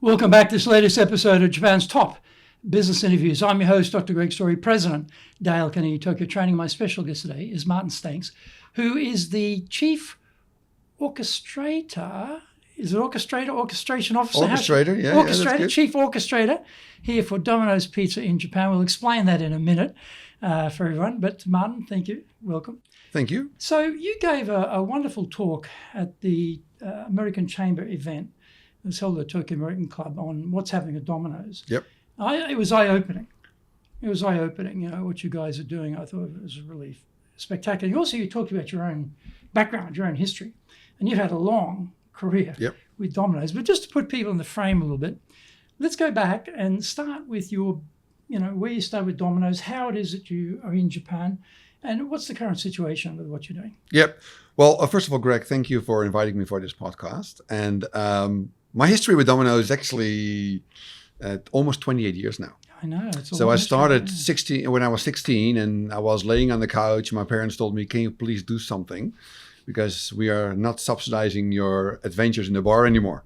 Welcome back to this latest episode of Japan's Top Business Interviews. I'm your host, Dr. Greg Story, President, Dale Carnegie Tokyo Training. My special guest today is Martin Steenks, who is the Chief Orchestrator. Is it Orchestrator? Orchestration Officer? Orchestrator, yeah. Orchestrator, Yeah, Chief Orchestrator here for Domino's Pizza in Japan. We'll explain that in a minute for everyone. But Martin, thank you. Welcome. Thank you. So you gave a wonderful talk at the American Chamber event. It was held at the Tokyo American Club on what's happening at Domino's. Yep. It was eye-opening. What you guys are doing. I thought it was really spectacular. Also, you talked about your own background, your own history. And you've had a long career with Domino's. But just to put people in the frame a little bit, let's go back and start with your, where you started with Domino's, how it is that you are in Japan, and what's the current situation with what you're doing? Yep. Well, first of all, Greg, thank you for inviting me for this podcast. And my history with Domino's is actually almost 28 years now. I know. So I started when I was 16, and I was laying on the couch. My parents told me, "Can you please do something? Because we are not subsidizing your adventures in the bar anymore."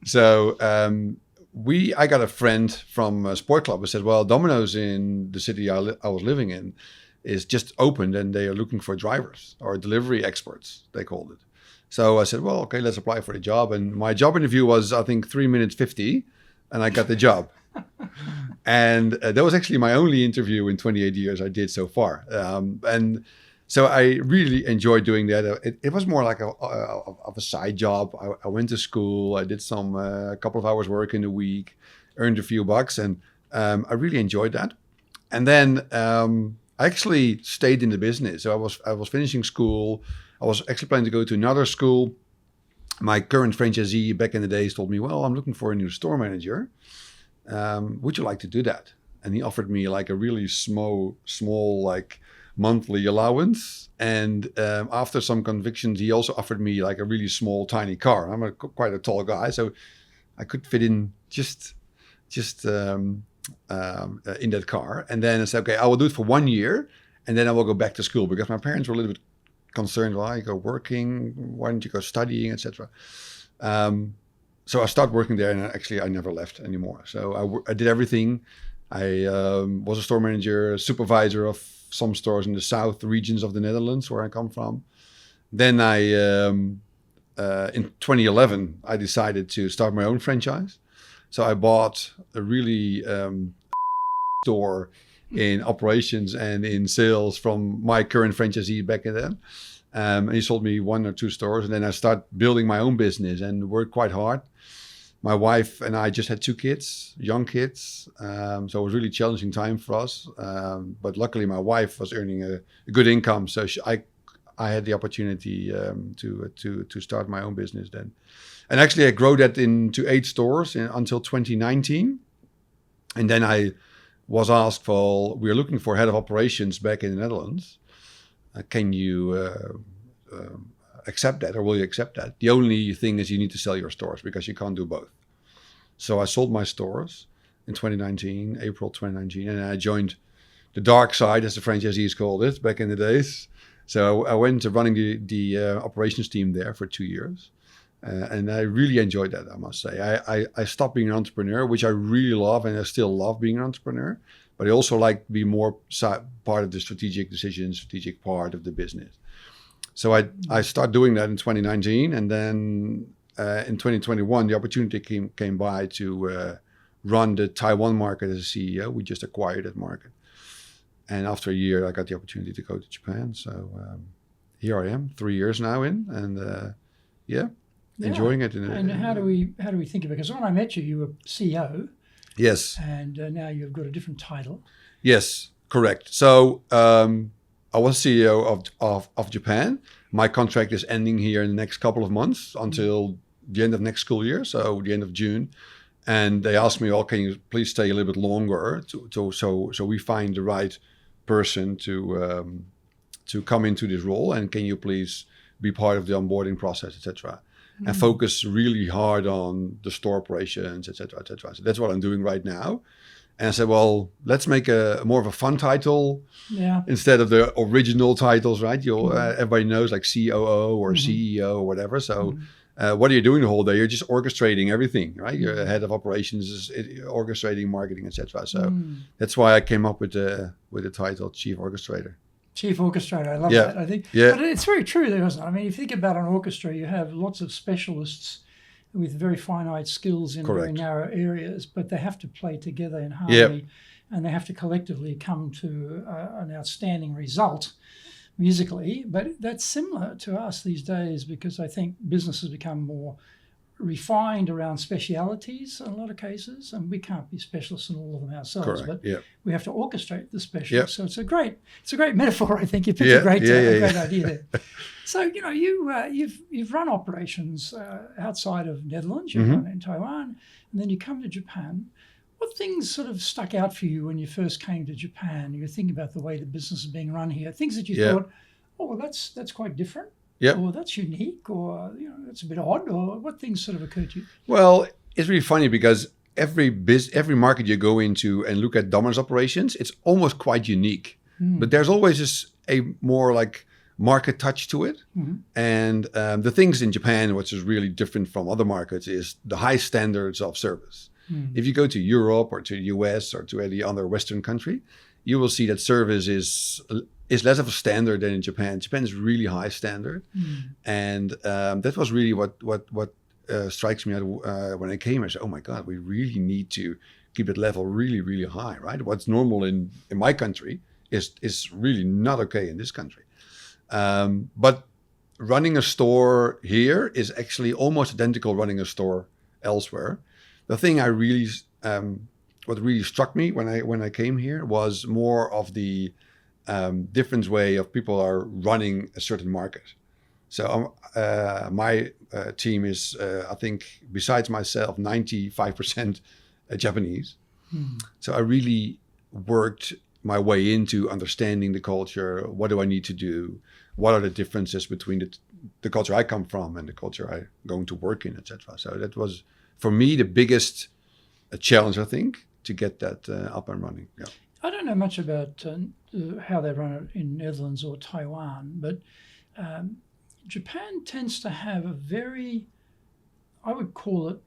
So I got a friend from a sport club who said, "Well, Domino's in the city I was living in is just opened, and they are looking for drivers or delivery experts," they called it. So I said, "Well, okay, let's apply for the job." And my job interview was, I think, 3 minutes 50, and I got the job. And that was actually my only interview in 28 years I did so far. And so I really enjoyed doing that. It was more like a side job. I went to school. I did a couple of hours work in a week, earned a few bucks, and I really enjoyed that. And then I actually stayed in the business. So I was finishing school. I was actually planning to go to another school. My current franchisee back in the days told me, "Well, I'm looking for a new store manager. Would you like to do that?" And he offered me like a really small like monthly allowance. And after some convictions, he also offered me like a really small, tiny car. I'm quite a tall guy, so I could fit in just in that car. And then I said, "Okay, I will do it for 1 year, and then I will go back to school," because my parents were a little bit concerned. "Why you go working? Why don't you go studying, etc." So I started working there, and actually I never left anymore. So I did everything. I was a store manager, supervisor of some stores in the south regions of the Netherlands, where I come from. Then in 2011, I decided to start my own franchise. So I bought a really store in operations and in sales from my current franchisee back then. And he sold me 1 or 2 stores. And then I started building my own business and worked quite hard. My wife and I just had 2 kids, young kids. So it was a really challenging time for us. But luckily my wife was earning a good income. So I had the opportunity to start my own business then. And actually I grew that into 8 stores until 2019. And then I was asked, "Well, we're looking for head of operations back in the Netherlands. Can you accept that, or will you accept that? The only thing is you need to sell your stores because you can't do both." So I sold my stores in April 2019, and I joined the dark side, as the franchisees called it back in the days. So I went to running the operations team there for 2 years. And I really enjoyed that, I must say. I stopped being an entrepreneur, which I really love, and I still love being an entrepreneur. But I also like to be more part of the strategic decisions, strategic part of the business. So I started doing that in 2019. And then in 2021, the opportunity came by to run the Taiwan market as a CEO. We just acquired that market. And after a year, I got the opportunity to go to Japan. So here I am, 3 years now in. And enjoying it. And how do we think of it? Because when I met you, you were CEO. Yes. And now you've got a different title. Yes, correct. So I was CEO of Japan. My contract is ending here in the next couple of months until the end of next school year, so the end of June. And they asked me, "Oh, can you please stay a little bit longer so we find the right person to come into this role, and can you please be part of the onboarding process, etc." And focus really hard on the store operations, etc., etc. So that's what I'm doing right now. And I said, "Well, let's make a more of a fun title instead of the original titles, right? Everybody knows like COO or CEO or whatever." So what are you doing the whole day? You're just orchestrating everything, right? You're head of operations, orchestrating marketing, etc. So that's why I came up with the title Chief Orchestrator. Chief Orchestrator, I love that. I think, but it's very true there, isn't it? I mean, if you think about an orchestra, you have lots of specialists with very finite skills in very narrow areas, but they have to play together in harmony, and they have to collectively come to an outstanding result musically. But that's similar to us these days, because I think business has become more refined around specialities in a lot of cases, and we can't be specialists in all of them ourselves, but we have to orchestrate the specialists. So it's a great metaphor. I think you picked a great idea there. So you've run operations outside of Netherlands, you've run in Taiwan, and then you come to Japan. What things sort of stuck out for you when you first came to Japan? You were thinking about the way the business is being run here, things that you thought, oh, well, that's quite different. Or that's unique, or that's a bit odd, or what things sort of occurred to you? Well, it's really funny because every market you go into and look at Domino's operations, it's almost quite unique. But there's always a more like market touch to it. And the things in Japan, which is really different from other markets, is the high standards of service. If you go to Europe or to the US or to any other Western country, you will see that service is less of a standard than in Japan. Japan is really high standard, and that was really what strikes me when I came. I said, "Oh my God, we really need to keep that level really, really high, right? What's normal in my country is really not okay in this country." But running a store here is actually almost identical running a store elsewhere. The thing what really struck me when I came here was more of the different way of people are running a certain market. So my team is, I think, besides myself, 95% Japanese. So I really worked my way into understanding the culture. What do I need to do? What are the differences between the culture I come from and the culture I'm going to work in, etc. So that was, for me, the biggest challenge, I think, to get that up and running. Yeah. I don't know much about how they run it in Netherlands or Taiwan, but Japan tends to have a very, I would call it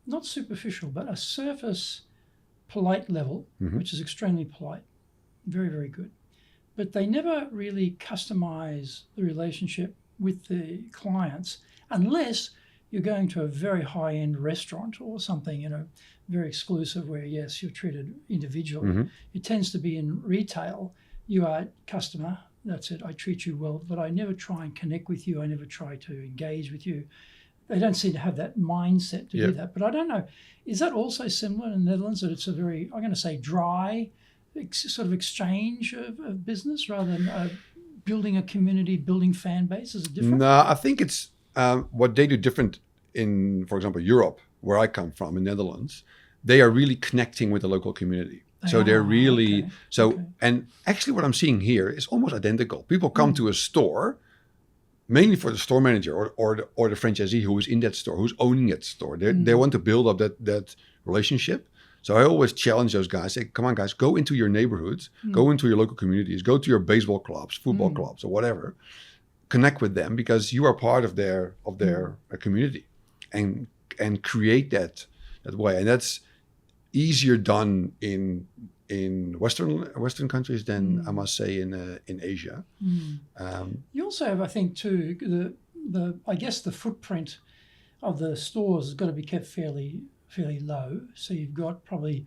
not superficial, but a surface polite level, which is extremely polite, very, very good. But they never really customize the relationship with the clients unless you're going to a very high-end restaurant or something, very exclusive, where, yes, you're treated individually. It tends to be in retail. You are customer, that's it. I treat you well, but I never try and connect with you. I never try to engage with you. They don't seem to have that mindset to do that. But I don't know, is that also similar in the Netherlands, that it's a very, I'm going to say, dry sort of exchange of business rather than building a community, building fan base? Is it different? No, I think it's what they do different in, for example, Europe, where I come from, in Netherlands. They are really connecting with the local community. So they're really and actually what I'm seeing here is almost identical. People come to a store mainly for the store manager or the franchisee who is in that store, who's owning that store. They want to build up that relationship. So I always challenge those guys, say, come on guys, go into your neighborhoods, go into your local communities, go to your baseball clubs, football clubs, or whatever. Connect with them because you are part of their community, and create that way. And that's easier done in Western countries than I must say in Asia. You also have, I think, too, the footprint of the stores has got to be kept fairly low. So you've got probably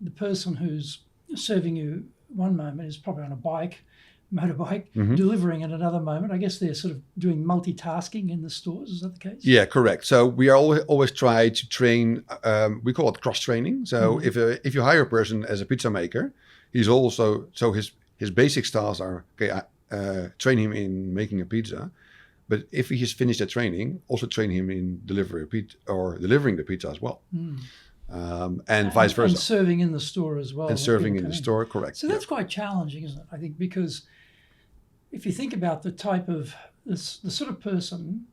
the person who's serving you one moment is probably on a motorbike, delivering at another moment. I guess they're sort of doing multitasking in the stores. Is that the case? Yeah, correct. So we are always try to train. We call it cross training. So if you hire a person as a pizza maker, he's also his basic styles are train him in making a pizza. But if he has finished that training, also train him in delivering the pizza as well. And vice versa. And serving in the store as well. And serving in the store, correct. So that's quite challenging, isn't it? I think, because if you think about the type of, the sort of person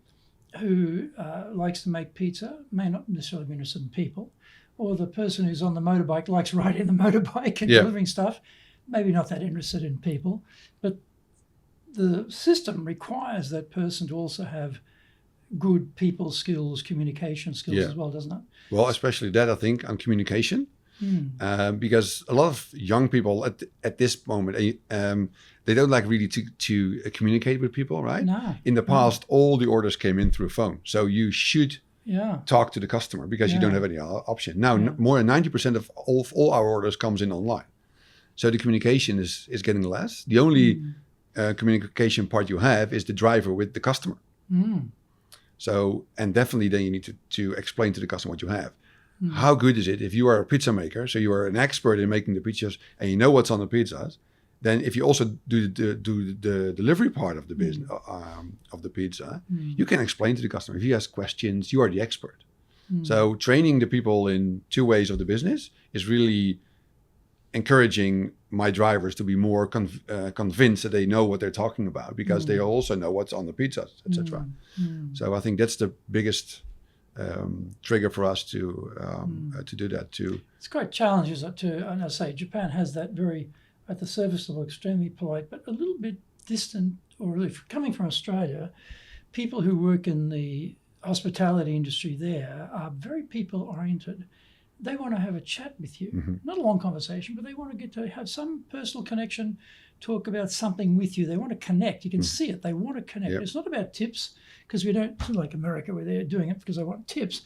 who likes to make pizza, may not necessarily be interested in people, or the person who's on the motorbike likes riding the motorbike and delivering stuff, maybe not that interested in people, but the system requires that person to also have good people skills, communication skills as well, doesn't it? Well, especially that, I think, on communication. Because a lot of young people at this moment, they don't like really to communicate with people, right? No. In the past, all the orders came in through phone. So you should talk to the customer because you don't have any option. Now, more than 90% of all our orders comes in online. So the communication is getting less. The only communication part you have is the driver with the customer. So, and definitely then you need to explain to the customer what you have. How good is it if you are a pizza maker, so you are an expert in making the pizzas and you know what's on the pizzas, then if you also do the delivery part of the business of the pizza, you can explain to the customer. If he has questions, you are the expert. So training the people in two ways of the business is really encouraging my drivers to be more convinced that they know what they're talking about because they also know what's on the pizzas, etc. So I think that's the biggest trigger for us to do that too. It's quite challenging, isn't it? And I say Japan has that very, at the surface level, extremely polite, but a little bit distant, or really coming from Australia, people who work in the hospitality industry there are very people oriented. They want to have a chat with you, not a long conversation, but they want to get to have some personal connection, talk about something with you. They want to connect. You can see it. They want to connect. It's not about tips, because we don't, like America, where they're doing it because they want tips.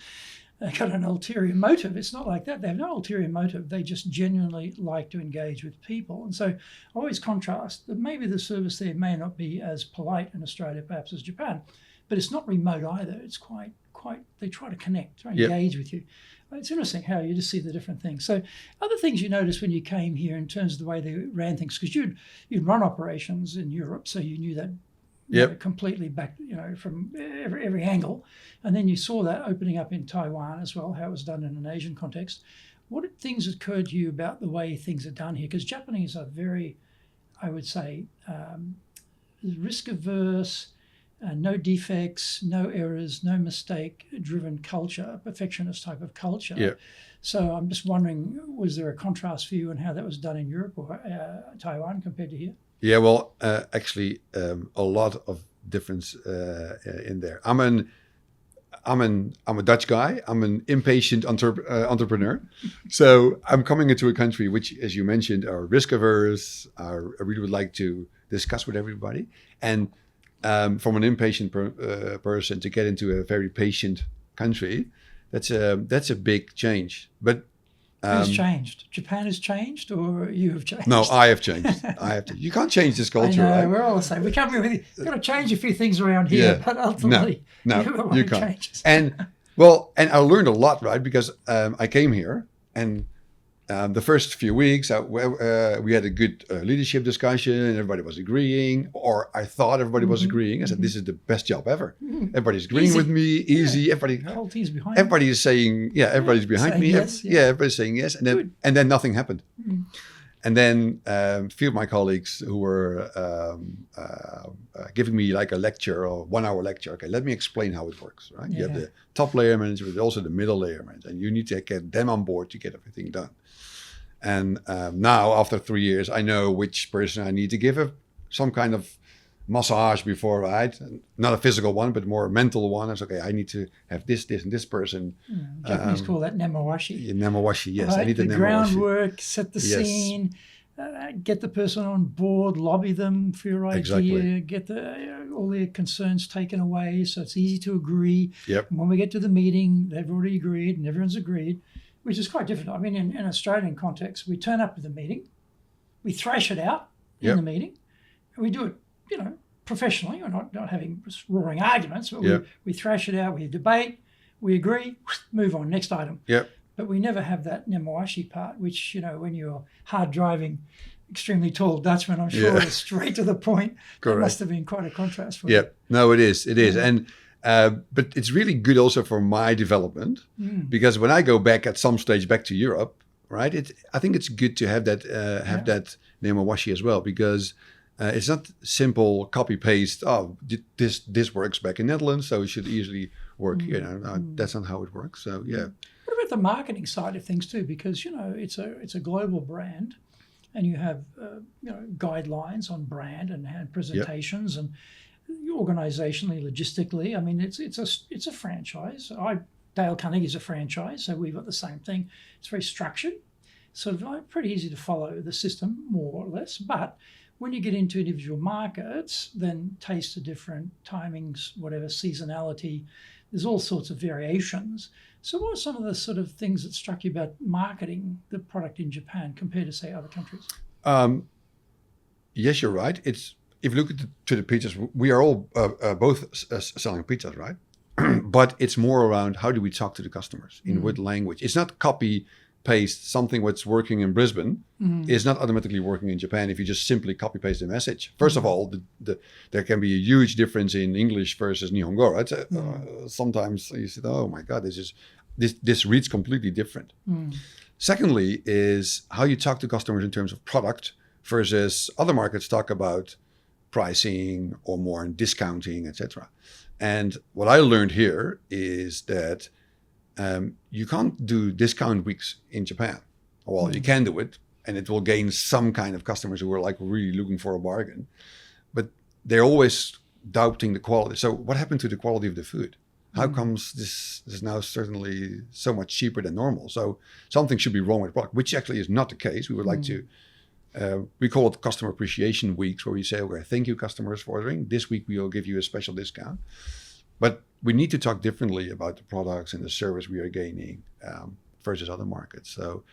They've got an ulterior motive. It's not like that. They have no ulterior motive. They just genuinely like to engage with people. And so I always contrast that maybe the service there may not be as polite in Australia perhaps as Japan, but it's not remote either. It's quite they try to connect, try to engage with you. It's interesting how you just see the different things. So other things you noticed when you came here in terms of the way they ran things, because you'd run operations in Europe, so you knew that completely back, from every angle. And then you saw that opening up in Taiwan as well, how it was done in an Asian context. What did things occur to you about the way things are done here? Because Japanese are very, I would say, risk averse, no defects, no errors, no mistake-driven culture, perfectionist type of culture. Yeah. So I'm just wondering, was there a contrast for you in how that was done in Europe or Taiwan compared to here? Yeah, well, actually, a lot of difference in there. I'm a Dutch guy. I'm an impatient entrepreneur. So I'm coming into a country which, as you mentioned, are risk averse. I really would like to discuss with everybody. And from an impatient person to get into a very patient country, that's a big change. But who's changed? Japan has changed, or you have changed? No, I have changed. You can't change this culture, right? We're all the same. We come here with you've got to change a few things around here, but ultimately, you can't. Changes. And I learned a lot, right? Because I came here, and the first few weeks we had a good leadership discussion, and everybody was agreeing, or I thought everybody was agreeing. I said, "This is the best job ever." Everybody's agreeing with me, easy. Everybody, the whole team's behind. Everybody is saying, everybody's behind me. Yes, everybody's saying yes, and then nothing happened. And then a few of my colleagues who were giving me like a lecture or 1 hour lecture. Okay, let me explain how it works. Right? You have the top layer manager, but also the middle layer manager, and you need to get them on board to get everything done. And now, after 3 years, I know which person I need to give some kind of massage before, right? Not a physical one, but more a mental one. It's okay, I need to have this, and this person. Japanese call that nemawashi. Nemawashi, yes. Right? I need the nemawashi. Groundwork, set the scene, get the person on board, lobby them for your idea, get all their concerns taken away so it's easy to agree. Yep. And when we get to the meeting, they've already agreed and everyone's agreed. Which is quite different. I mean, in Australian context, we turn up to the meeting, we thrash it out in the meeting, and we do it, professionally. We're not having roaring arguments, but we thrash it out, we debate, we agree, move on, next item. Yep. But we never have that nemawashi part, which, when you're hard driving, extremely tall Dutchman, I'm sure is straight to the point. Correct. It must have been quite a contrast for you. No, it is. And but it's really good also for my development because when I go back at some stage back to Europe, right? I think it's good to have that that nemawashi as well because it's not simple copy paste. Oh, this works back in Netherlands, so it should easily work. That's not how it works. So What about the marketing side of things too? Because it's a global brand, and you have guidelines on brand and presentations and. organizationally, logistically. I mean, it's a franchise. Dale Carnegie's a franchise, so we've got the same thing. It's very structured, sort of pretty easy to follow the system, more or less. But when you get into individual markets, then tastes are different, timings, whatever, seasonality. There's all sorts of variations. So what are some of the sort of things that struck you about marketing the product in Japan compared to, say, other countries? Yes, you're right. If you look to the pizzas, we are all both selling pizzas, right? But it's more around how do we talk to the customers in what language. It's not copy paste something what's working in Brisbane is not automatically working in Japan if you just simply copy paste the message. First of all, there can be a huge difference in English versus Nihongo, right? Sometimes you say, oh my God, this reads completely different. Secondly is how you talk to customers in terms of product versus other markets talk about pricing or more discounting, etc. And what I learned here is that you can't do discount weeks in Japan. Well, you can do it, and it will gain some kind of customers who are like really looking for a bargain. But they're always doubting the quality. So what happened to the quality of the food? How comes this is now certainly so much cheaper than normal? So something should be wrong with the product, which actually is not the case. We would like to, we call it customer appreciation weeks, where we say, okay, thank you customers for ordering. This week we will give you a special discount. But we need to talk differently about the products and the service we are gaining versus other markets. So,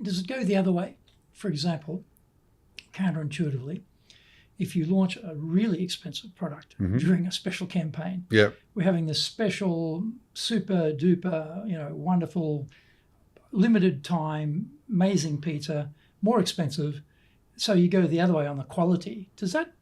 does it go the other way? For example, counterintuitively, if you launch a really expensive product during a special campaign, we're having this special, super duper, wonderful, limited time, amazing pizza, more expensive. So you go the other way on the quality. Does that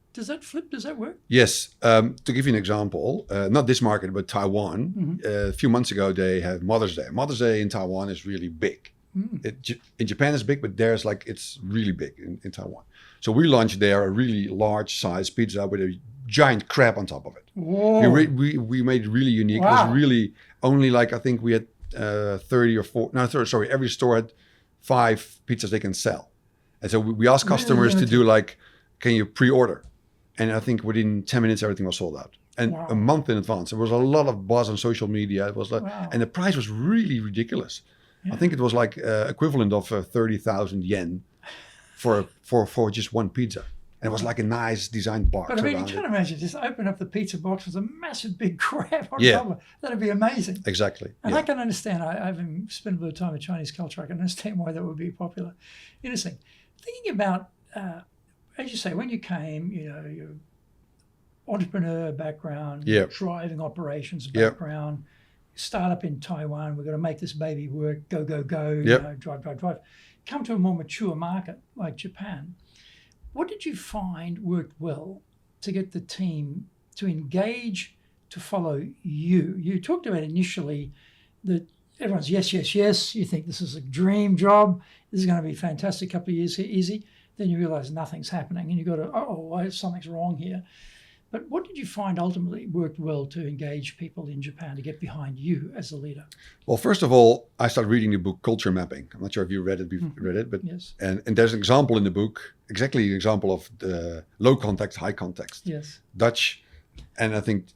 flip? Does that work? Yes. To give you an example, not this market, but Taiwan. A few months ago, they had Mother's Day. Mother's Day in Taiwan is really big. In Japan, it's big, but there's it's really big in Taiwan. So we launched there a really large size pizza with a giant crab on top of it. Whoa. We made it really unique. Wow. It was really only I think we had 30 or 40. No, sorry. Every store had 5 pizzas they can sell. And so we asked customers to do can you pre-order? And I think within 10 minutes, everything was sold out. And a month in advance. There was a lot of buzz on social media. It was and the price was really ridiculous. Yeah. I think it was equivalent of 30,000 yen for just one pizza. And it was a nice designed box. But I mean, you can't imagine just open up the pizza box with a massive big crab on top of it. That'd be amazing. Exactly. And I can understand. I've spent a bit of time with Chinese culture. I can understand why that would be popular. Interesting. Thinking about, as you say, when you came, your entrepreneur background, driving operations background, startup in Taiwan, we're going to make this baby work, go, drive. Come to a more mature market like Japan. What did you find worked well to get the team to engage, to follow you? You talked about initially that everyone's yes. You think this is a dream job. This is going to be a fantastic couple of years here, easy. Then you realize nothing's happening and you got to, something's wrong here. But what did you find ultimately worked well to engage people in Japan to get behind you as a leader? Well, first of all, I started reading the book Culture Mapping. I'm not sure if you read it, but yes. And there's an example in the book, exactly an example of the low context, high context. Yes. Dutch, and I think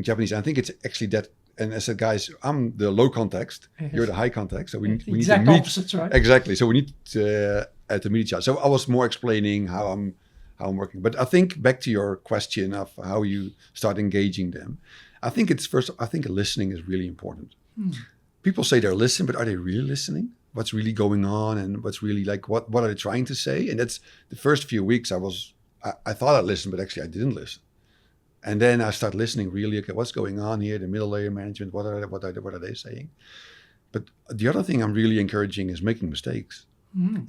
Japanese. I think it's actually that. And I said, guys, I'm the low context. Yes. You're the high context. So we need to meet. Opposites, right? Exactly. So we need to meet each other. So I was more explaining how I'm working. But I think back to your question of how you start engaging them, I think listening is really important. People say they're listening, but are they really listening? What's really going on and what's really what are they trying to say? And that's the first few weeks I thought I listened, but actually I didn't listen. And then I start listening really, okay, what's going on here? The middle layer management, what are they saying? But the other thing I'm really encouraging is making mistakes.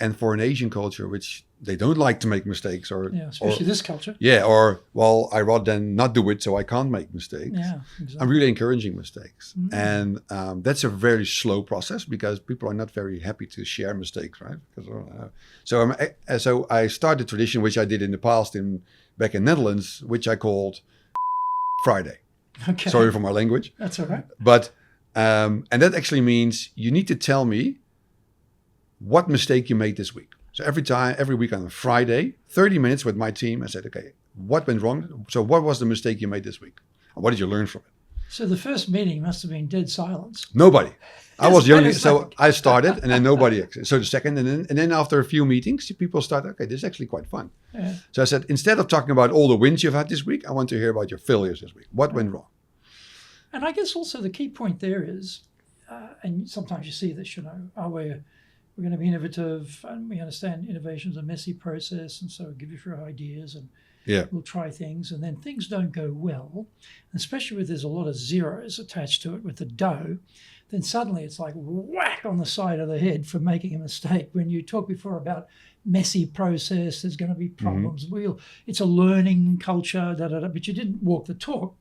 And for an Asian culture, which they don't like to make mistakes, especially this culture. Yeah, I rather than not do it, so I can't make mistakes. Yeah, exactly. I'm really encouraging mistakes, and that's a very slow process because people are not very happy to share mistakes, right? So I started a tradition which I did in the past back in Netherlands, which I called Friday. Okay. Sorry for my language. That's all right. But and that actually means you need to tell me what mistake you made this week. So every week on a Friday, 30 minutes with my team, I said, okay, what went wrong? So what was the mistake you made this week? And what did you learn from it? So the first meeting must have been dead silence. Nobody. I was the only, so like... I started and then nobody. So the second, and then after a few meetings, people started, okay, this is actually quite fun. Yeah. So I said, instead of talking about all the wins you've had this week, I want to hear about your failures this week. What went wrong? And I guess also the key point there is, and sometimes you see this, we're going to be innovative, and we understand innovation is a messy process, and so we'll give you your ideas and we'll try things, and then things don't go well, especially if there's a lot of zeros attached to it with the dough, then suddenly it's like whack on the side of the head for making a mistake. When you talked before about messy process, there's going to be problems. It's a learning culture, but you didn't walk the talk.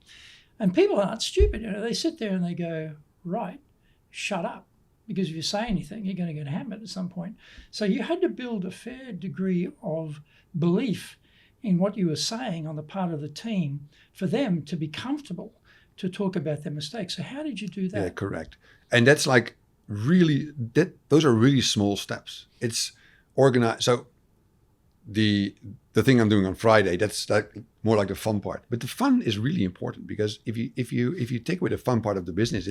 And people aren't stupid. They sit there and they go, right, shut up. Because if you say anything, you're going to get hammered at some point. So you had to build a fair degree of belief in what you were saying on the part of the team for them to be comfortable to talk about their mistakes. So how did you do that? Yeah, correct. And that's like those are really small steps. It's organized. So the thing I'm doing on Friday, that's more like the fun part. But the fun is really important, because if you take away the fun part of the business,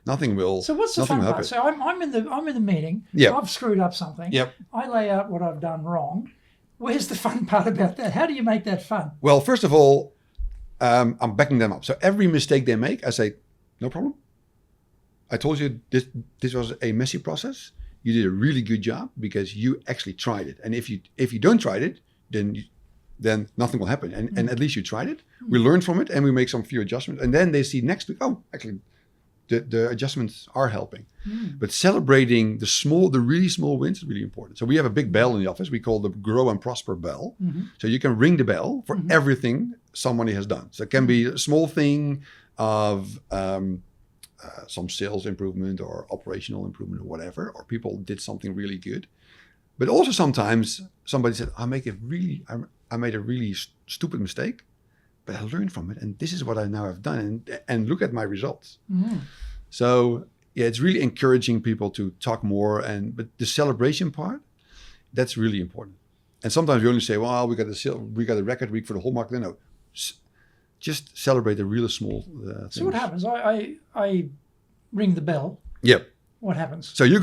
nothing will. So what's the fun part? So I'm in the meeting. Yep. I've screwed up something. Yep. I lay out what I've done wrong. Where's the fun part about that? How do you make that fun? Well, first of all, I'm backing them up. So every mistake they make, I say, no problem. I told you this was a messy process. You did a really good job because you actually tried it. And if you don't try it, then nothing will happen. And at least you tried it. We learned from it and we make some few adjustments. And then they see next week, oh, actually, the adjustments are helping. But celebrating the really small wins is really important. So we have a big bell in the office. We call the Grow and Prosper bell. So you can ring the bell for everything somebody has done. So it can be a small thing of some sales improvement or operational improvement or whatever, or people did something really good. But also sometimes somebody said, I made a really stupid mistake, but I learned from it, and this is what I now have done, and look at my results. So yeah, it's really encouraging people to talk more, but the celebration part, that's really important. And sometimes we only say, well, we got a record week for the whole market. No, just celebrate the really small things. So what happens? I ring the bell. Yep. What happens? So you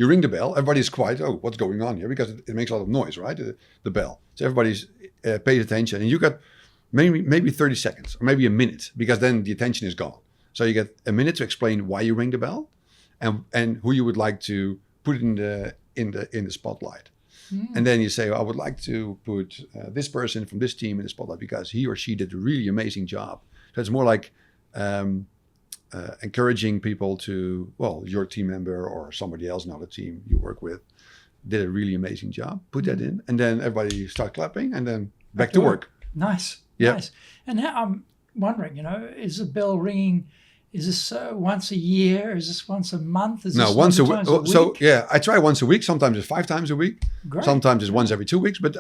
ring the bell. Everybody's quiet. Oh, what's going on here? Because it makes a lot of noise, right? The bell. So everybody's pays attention, and you got maybe 30 seconds or maybe a minute, because then the attention is gone. So you get a minute to explain why you ring the bell, and who you would like to put in the spotlight. And then you say, I would like to put this person from this team in the spotlight because he or she did a really amazing job. So it's more like encouraging people to, well, your team member or somebody else in another team you work with did a really amazing job. Put that in, and then everybody start clapping, and then back to work. Nice. Yep. Nice. And now I'm wondering, is the bell ringing? Is this once a year? Is this once a month? Is this once a week. So week? yeah, I try once a week. Sometimes it's 5 times a week. Great. Sometimes it's once every 2 weeks. But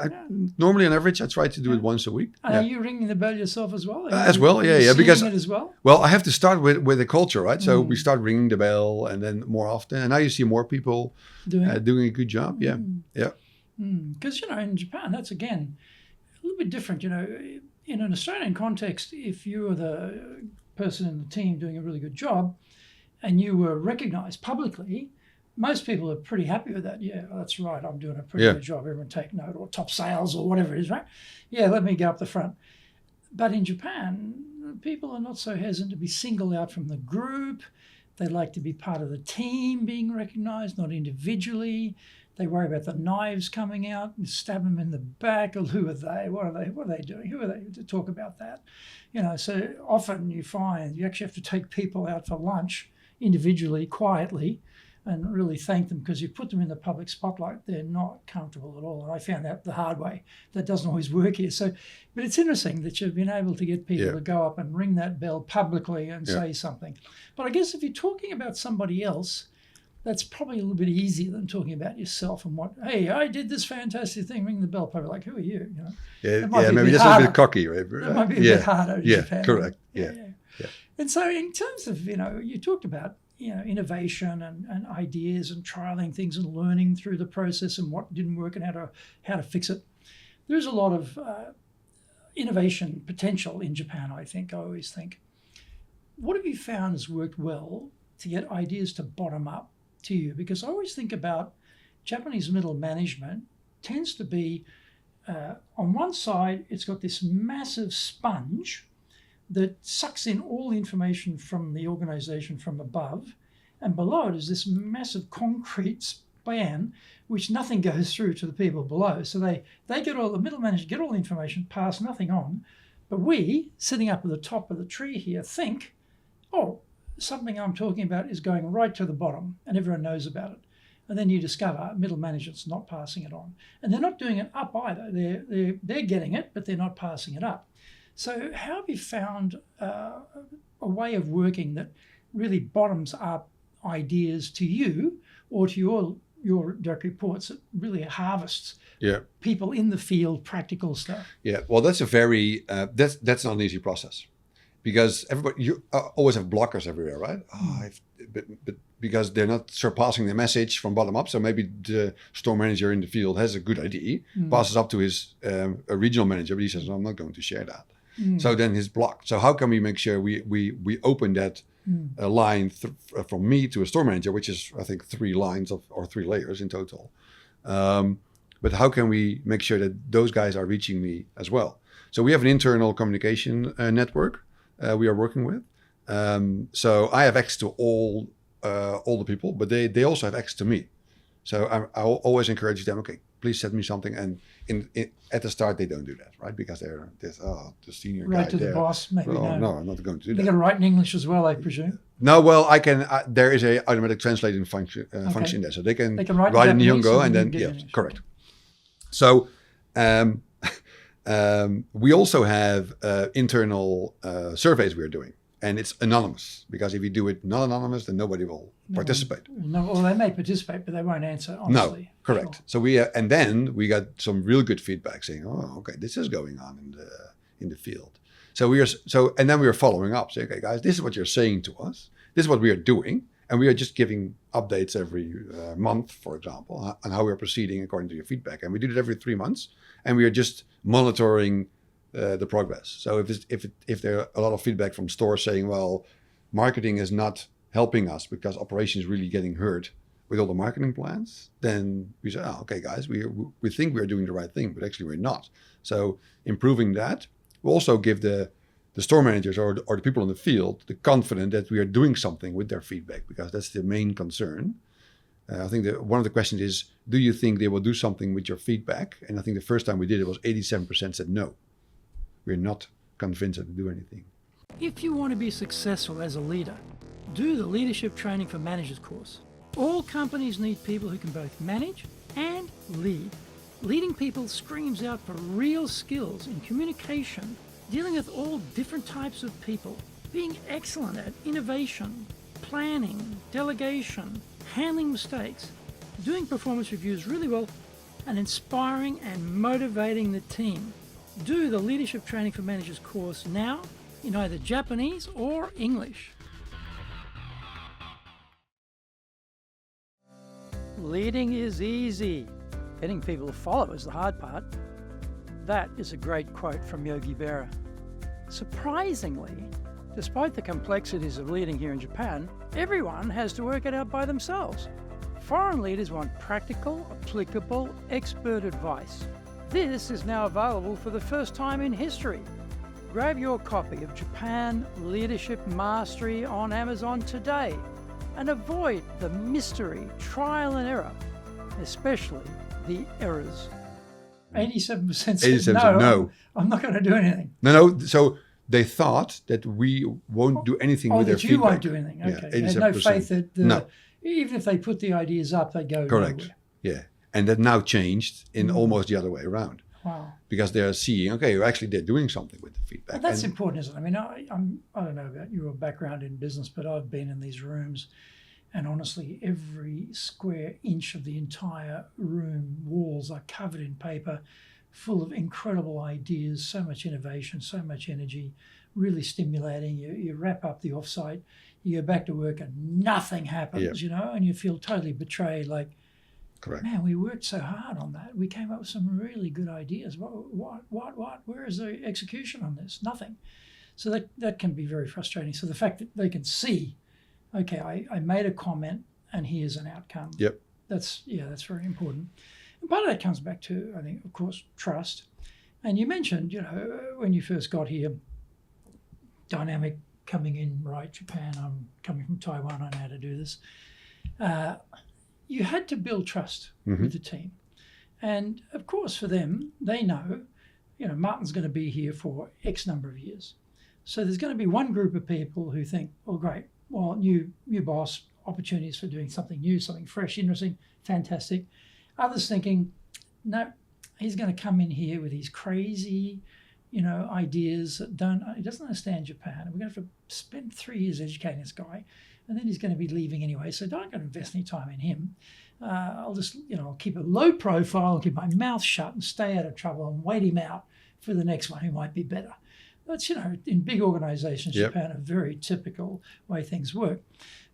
normally, on average, I try to do it once a week. Are you ringing the bell yourself as well? As well, yeah. Because it as well. Well, I have to start with the culture, right? So we start ringing the bell, and then more often. And now you see more people doing a good job. Yeah, yeah. Because in Japan, that's again a little bit different. In an Australian context, if you were the person in the team doing a really good job and you were recognized publicly, most people are pretty happy with that. Yeah, that's right, I'm doing a pretty good job. Everyone take note, or top sales or whatever it is, right? Yeah, let me go up the front. But in Japan, people are not so hesitant to be singled out from the group. They like to be part of the team being recognized, not individually. They worry about the knives coming out and stab them in the back. Or who are they? What are they doing? Who are they to talk about that? So often you find you actually have to take people out for lunch individually, quietly, and really thank them, because you put them in the public spotlight, they're not comfortable at all. And I found that the hard way. That doesn't always work here. So, but it's interesting that you've been able to get people to go up and ring that bell publicly and say something. But I guess if you're talking about somebody else, that's probably a little bit easier than talking about yourself and hey, I did this fantastic thing, ring the bell, probably like, who are you? Yeah, maybe just a bit cocky, right? That might be a bit harder in Japan. Correct. Yeah. And so in terms of, you talked about, innovation and ideas and trialing things and learning through the process and what didn't work and how to fix it. There's a lot of, innovation potential in Japan, I always think. What have you found has worked well to get ideas to bottom up to you? Because I always think about Japanese middle management tends to be, on one side, it's got this massive sponge that sucks in all the information from the organization from above, and below it is this massive concrete span which nothing goes through to the people below. So they get all, the middle managers get all the information, pass nothing on. But we, sitting up at the top of the tree here, think, oh, something I'm talking about is going right to the bottom and everyone knows about it. And then you discover middle managers not passing it on. And they're not doing it up either. They're getting it, but they're not passing it up. So how have you found a way of working that really bottoms up ideas to you or to your direct reports that really harvests people in the field, practical stuff? Yeah, well, that's a very, that's not an easy process. Because everybody, you always have blockers everywhere, right? But because they're not surpassing the message from bottom up. So maybe the store manager in the field has a good idea, passes up to his a regional manager, but he says, no, I'm not going to share that. So then he's blocked. So how can we make sure we open that line from me to a store manager, which is, I think, 3 lines or 3 layers in total. But how can we make sure that those guys are reaching me as well? So we have an internal communication network we are working with. So I have access to all the people, but they also have access to me. So I always encourage them, okay, please send me something. And at the start, they don't do that, right? Because they're the senior guy. Right to the boss, maybe. No, I'm not going to do that. They can write in English as well, I presume. No, well, I can. There is a automatic translating function there, so they can write in Nihongo and then yes, correct. So we also have internal surveys we're doing, and it's anonymous because if you do it not anonymous, then nobody will participate. No, well, they may participate, but they won't answer honestly. No, correct. Sure. So and then we got some real good feedback saying, oh, okay, this is going on in the field. And then we are following up, saying, okay, guys, this is what you're saying to us. This is what we are doing. And we are just giving updates every month, for example, on how we're proceeding according to your feedback. And we do it every 3 months. And we are just monitoring the progress. So if there are a lot of feedback from stores saying, well, marketing is not helping us because operations is really getting hurt with all the marketing plans, then we say, oh, okay, guys, we think we're doing the right thing, but actually we're not. So improving that will also give the store managers or the people in the field the confidence that we are doing something with their feedback, because that's the main concern. I think that one of the questions is, do you think they will do something with your feedback? And I think the first time we did it was 87% said no. We're not convinced that they do anything. If you want to be successful as a leader, do the Leadership Training for Managers course. All companies need people who can both manage and lead. Leading people screams out for real skills in communication, dealing with all different types of people, being excellent at innovation, planning, delegation, handling mistakes, doing performance reviews really well, and inspiring and motivating the team. Do the Leadership Training for Managers course now in either Japanese or English. Leading is easy. Getting people to follow is the hard part. That is a great quote from Yogi Berra. Surprisingly, despite the complexities of leading here in Japan, everyone has to work it out by themselves. Foreign leaders want practical, applicable, expert advice. This is now available for the first time in history. Grab your copy of Japan Leadership Mastery on Amazon today and avoid the mystery, trial and error, especially the errors. 87% said no. I'm not going to do anything. No. So they thought that we won't do anything with their feedback. Oh, that you won't do anything. Okay. They had no faith that even if they put the ideas up, they'd go correct. Nowhere. Yeah. And that now changed in almost the other way around. Wow. Because they're seeing, okay, actually they're doing something with the feedback. Well, that's important, isn't it? I mean, I don't know about your background in business, but I've been in these rooms, and honestly, every square inch of the entire room walls are covered in paper, full of incredible ideas, so much innovation, so much energy, really stimulating. You wrap up the offsite, you go back to work and nothing happens, and you feel totally betrayed, like, Correct. Man, we worked so hard on that. We came up with some really good ideas. What? Where is the execution on this? Nothing. So that can be very frustrating. So the fact that they can see, okay, I made a comment and here's an outcome. Yep. That's very important. And part of that comes back to, I think, of course, trust. And you mentioned, when you first got here, dynamic coming in, right? Japan, I'm coming from Taiwan, I know how to do this. You had to build trust with the team. And of course, for them, they know, Martin's going to be here for X number of years. So there's going to be one group of people who think, oh, great, well, new boss, opportunities for doing something new, something fresh, interesting, fantastic. Others thinking, no, he's going to come in here with these crazy, ideas that he doesn't understand Japan. And we're going to have to spend 3 years educating this guy. And then he's going to be leaving anyway. So don't go to invest any time in him. I'll just, I'll keep a low profile, keep my mouth shut and stay out of trouble and wait him out for the next one who might be better. That's, in big organizations, Japan, a very typical way things work.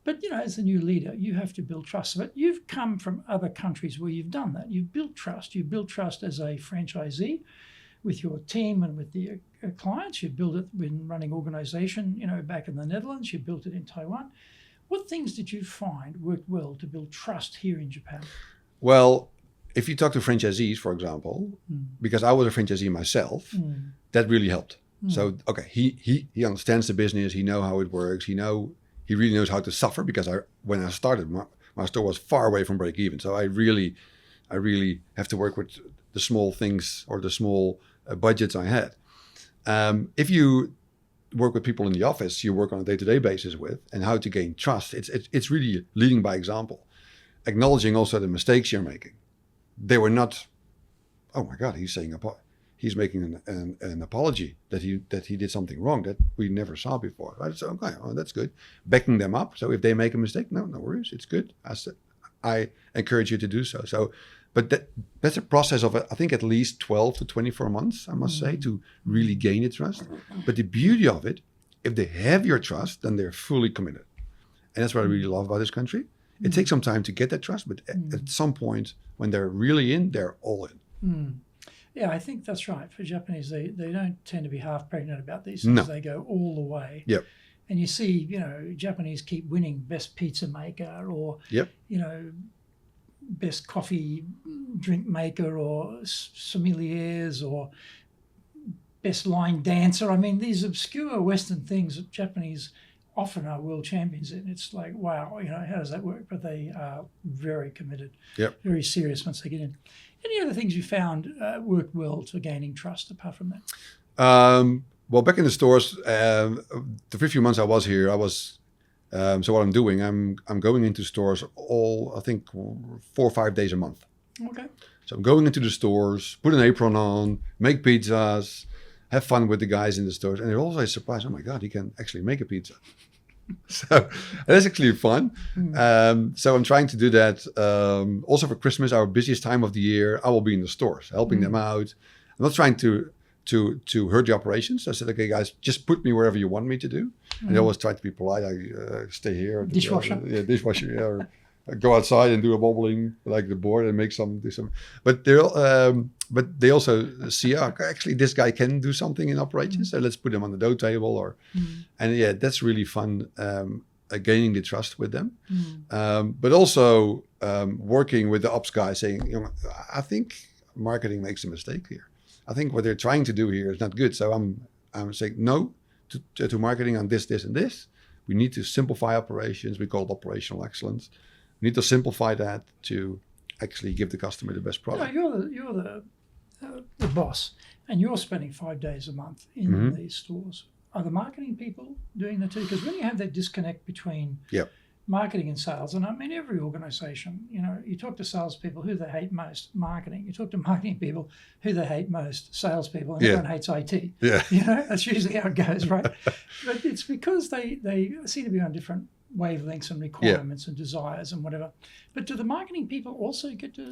But, as the new leader, you have to build trust. But you've come from other countries where you've done that. You've built trust. You build trust as a franchisee with your team and with the clients. You build it when running organization, back in the Netherlands. You built it in Taiwan. What things did you find worked well to build trust here in Japan? Well, if you talk to franchisees, for example, because I was a franchisee myself, that really helped. So, okay, he understands the business. He knows how it works. He really knows how to suffer, because when I started, my store was far away from break even. So I really have to work with the small things or the small budgets I had. If you work with people in the office, you work on a day-to-day basis with, and how to gain trust. It's really leading by example, acknowledging also the mistakes you're making. They were not, oh my God, he's making an apology that he did something wrong that we never saw before. Right? So okay, well, that's good. Backing them up. So if they make a mistake, no worries, it's good. I encourage you to do so. But that's a process of, I think, at least 12 to 24 months, I must say, to really gain the trust. But the beauty of it, if they have your trust, then they're fully committed. And that's what I really love about this country. It takes some time to get that trust, but at some point, when they're really in, they're all in. Yeah, I think that's right. For Japanese, they don't tend to be half pregnant about these things. No. They go all the way. Yep. And you see, Japanese keep winning best pizza maker or, best coffee drink maker or sommeliers or best line dancer. I mean, these obscure Western things that Japanese often are world champions in. It's like, wow, how does that work? But they are very committed, very serious once they get in. Any other things you found worked well to gaining trust apart from that? Well, back in the stores, the few months I was here, so what I'm doing, I'm going into stores I think 4 or 5 days a month. Okay. So I'm going into the stores, put an apron on, make pizzas, have fun with the guys in the stores. And they're always surprised, oh my God, he can actually make a pizza. So that's actually fun. So I'm trying to do that. Also for Christmas, our busiest time of the year, I will be in the stores, helping them out. I'm not trying to hurt the operations. I said, okay, guys, just put me wherever you want me to do. And I always try to be polite. I stay here. Dishwasher. Dishwasher. Yeah, or I go outside and do a wobbling like the board and do some. But they also see, actually, this guy can do something in operations. So let's put him on the dough table. And yeah, that's really fun. Gaining the trust with them. But also working with the ops guy saying, I think marketing makes a mistake here. I think what they're trying to do here is not good. So I'm saying no to marketing on this, and this. We need to simplify operations. We call it operational excellence. We need to simplify that to actually give the customer the best product. You're the boss, and you're spending 5 days a month in these stores. Are the marketing people doing the two? Because when you have that disconnect between marketing and sales, and I mean every organization, you talk to salespeople who they hate most, marketing. You talk to marketing people who they hate most, salespeople, and everyone hates IT. Yeah. That's usually how it goes, right? But it's because they seem to be on different wavelengths and requirements and desires and whatever. But do the marketing people also get to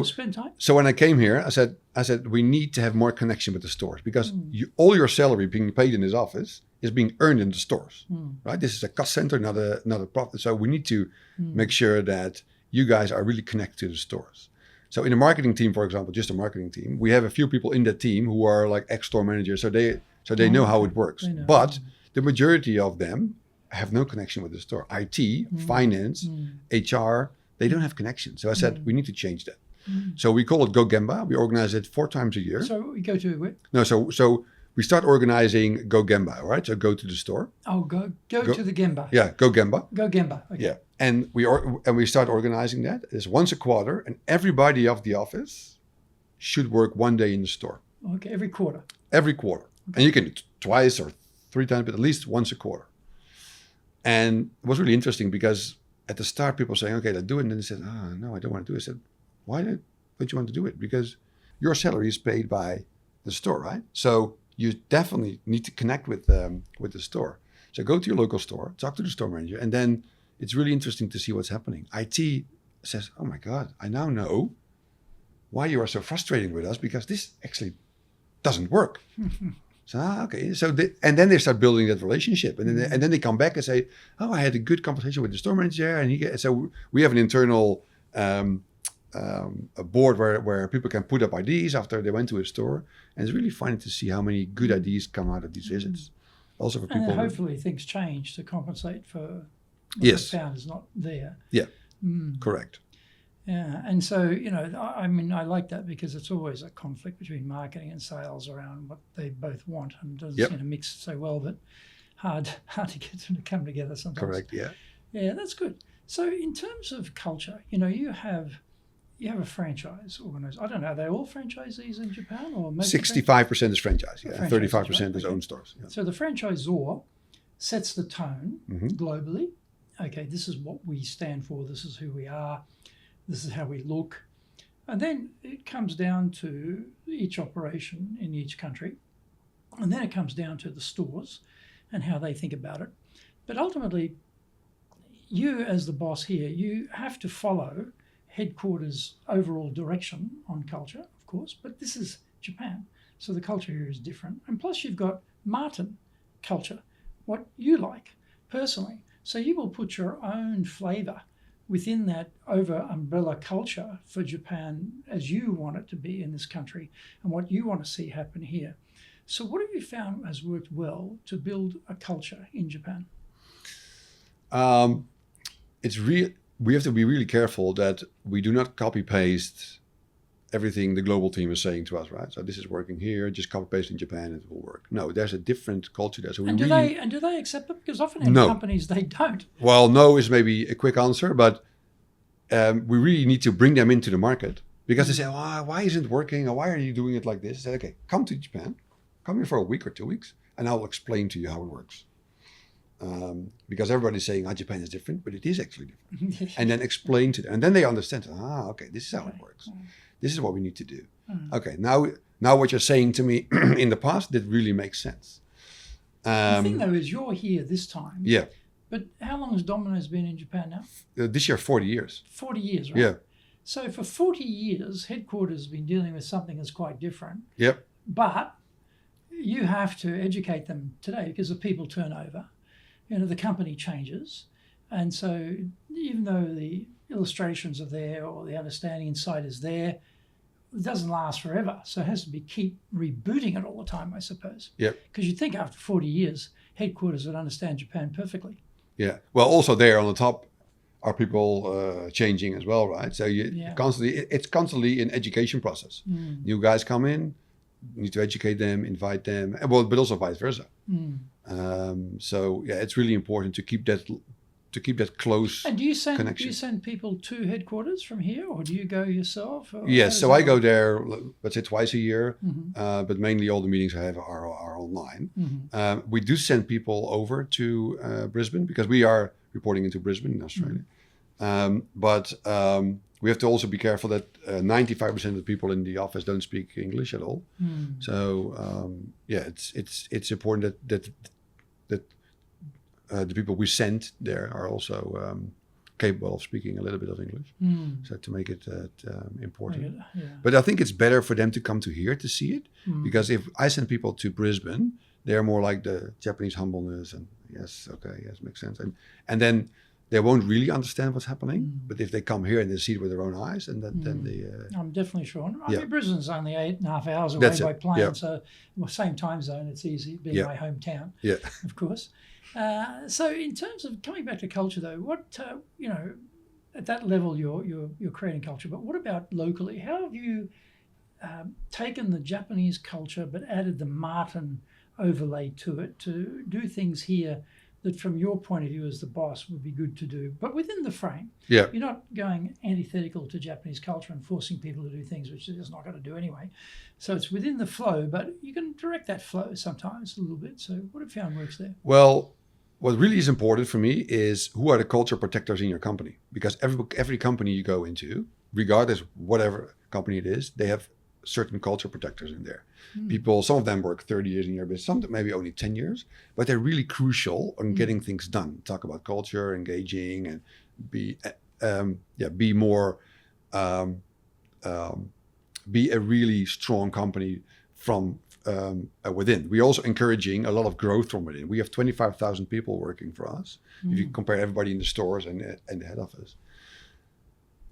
spend time? So when I came here, I said we need to have more connection with the stores, because all your salary being paid in this office is being earned in the stores, right? This is a cost center, not a profit. So we need to make sure that you guys are really connected to the stores. So in the marketing team, for example, just a marketing team, we have a few people in that team who are like ex-store managers. So they know how it works. But the majority of them have no connection with the store. IT, finance, HR, they don't have connection. So I said, we need to change that. So we call it Go Gemba. We organize it 4 times a year. So we go to where? No, so we start organizing Go Gemba, right? So go to the store. Oh, go to the Gemba. Yeah, Go Gemba. Go Gemba. Okay. Yeah, and we start organizing that. It's once a quarter, and everybody of the office should work 1 day in the store. Okay, every quarter. Every quarter, and you can do it twice or 3 times, but at least once a quarter. And it was really interesting because at the start, people were saying, "Okay, let's do it," and then they said, "No, I don't want to do it." I said, "Why don't you want to do it?" Because your salary is paid by the store, right? So you definitely need to connect with the store. So go to your local store, talk to the store manager, and then it's really interesting to see what's happening. IT says, "Oh my God, I now know why you are so frustrated with us because this actually doesn't work." So okay, so and then they start building that relationship, and then they come back and say, "Oh, I had a good conversation with the store manager," and so we have an internal a board where people can put up IDs after they went to a store, and it's really funny to see how many good ideas come out of these visits. Also for people. And hopefully things change to compensate for what yes. they found is not there. Yeah, correct. Yeah, and so, I mean, I like that because it's always a conflict between marketing and sales around what they both want, and doesn't mix so well, but hard to get them to come together sometimes. Correct, yeah. Yeah, that's good. So in terms of culture, you have a franchise organized. I don't know, are they all franchisees in Japan? Or 65% is franchise, yeah, and 35% right? is own stores. Yeah. So the franchisor sets the tone globally. Okay, this is what we stand for, this is who we are, this is how we look. And then it comes down to each operation in each country. And then it comes down to the stores and how they think about it. But ultimately, you as the boss here, you have to follow headquarters' overall direction on culture, of course, but this is Japan. So the culture here is different. And plus you've got Martin culture, what you like personally. So you will put your own flavor within that over umbrella culture for Japan as you want it to be in this country and what you want to see happen here. So what have you found has worked well to build a culture in Japan? We have to be really careful that we do not copy paste everything the global team is saying to us, right? So this is working here, just copy paste in Japan, it will work. No, there's a different culture there. So do they accept it? Because often in companies they don't. Well, no is maybe a quick answer, but we really need to bring them into the market because they say, why isn't it working? Or why are you doing it like this? I say, okay, come to Japan, come here for a week or 2 weeks, and I'll explain to you how it works. Because everybody's saying, Japan is different, but it is actually different. And then explain to them. And then they understand, okay, this is how it works. This is what we need to do. Okay, now what you're saying to me in the past, that really makes sense. The thing though is you're here this time. Yeah. But how long has Domino's been in Japan now? This year, 40 years. 40 years, right? Yeah. So for 40 years, headquarters has been dealing with something that's quite different. Yep. But you have to educate them today because of people turnover. The company changes. And so even though the illustrations are there or the understanding inside is there, it doesn't last forever. So it has to keep rebooting it all the time, I suppose. Yep. Because you'd think after 40 years, headquarters would understand Japan perfectly. Yeah. Well, also there on the top are people changing as well, right? So it's constantly an education process. New guys come in, you need to educate them, invite them, but also vice versa. So it's really important to keep that close. And do you send people to headquarters from here, or do you go yourself? Yes, so I go there, let's say twice a year, but mainly all the meetings I have are online. We do send people over to Brisbane because we are reporting into Brisbane in Australia. But we have to also be careful that 95% of the people in the office don't speak English at all. So it's important that the people we send there are also capable of speaking a little bit of English. So to make it important. But I think it's better for them to come to here to see it, because if I send people to Brisbane, they're more like the Japanese humbleness and yes, makes sense. And then they won't really understand what's happening. But if they come here and they see it with their own eyes, and then they... I'm definitely sure. I Yeah. mean, Brisbane's only 8.5 hours away That's by it. plane, Yeah. so same time zone. It's easy, being Yeah. my hometown, Yeah. of course. So in terms of coming back to culture, though, what at that level you're creating culture, but what about locally? How have you taken the Japanese culture but added the Martin overlay to it to do things here that from your point of view as the boss would be good to do, but within the frame? Yeah. You're not going antithetical to Japanese culture and forcing people to do things which they're just not going to do anyway. So it's within the flow, but you can direct that flow sometimes a little bit. So what have you found works there? Well, what really is important for me is who are the culture protectors in your company? Because every company you go into, regardless whatever company it is, they have certain culture protectors in there. People, some of them work 30 years in your business, some maybe only 10 years, but they're really crucial on getting things done. Talk about culture, engaging, and be a really strong company from within. We're also encouraging a lot of growth from within. We have 25,000 people working for us. If you compare everybody in the stores and the head office,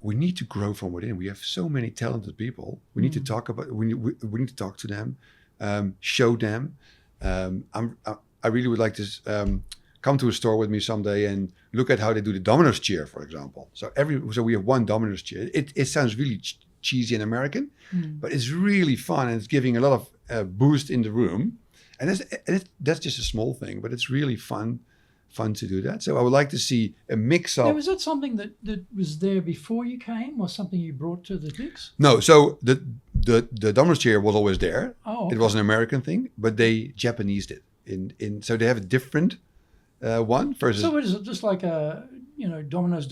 we need to grow from within. We have so many talented people. We need to talk about. We need to talk to them, show them. I really would like to come to a store with me someday and look at how they do the Domino's cheer, for example. So we have one Domino's cheer. It sounds really cheesy and American, but it's really fun and it's giving a lot of boost in the room. And that's just a small thing, but it's really fun to do that. So I would like to see a mix of... Now, was that something that was there before you came or something you brought to the Dicks? No, so the Domino's chair was always there. Oh, okay. It was an American thing, but they Japanesed it. So they have a different one versus... So what is it, just like a, Domino's,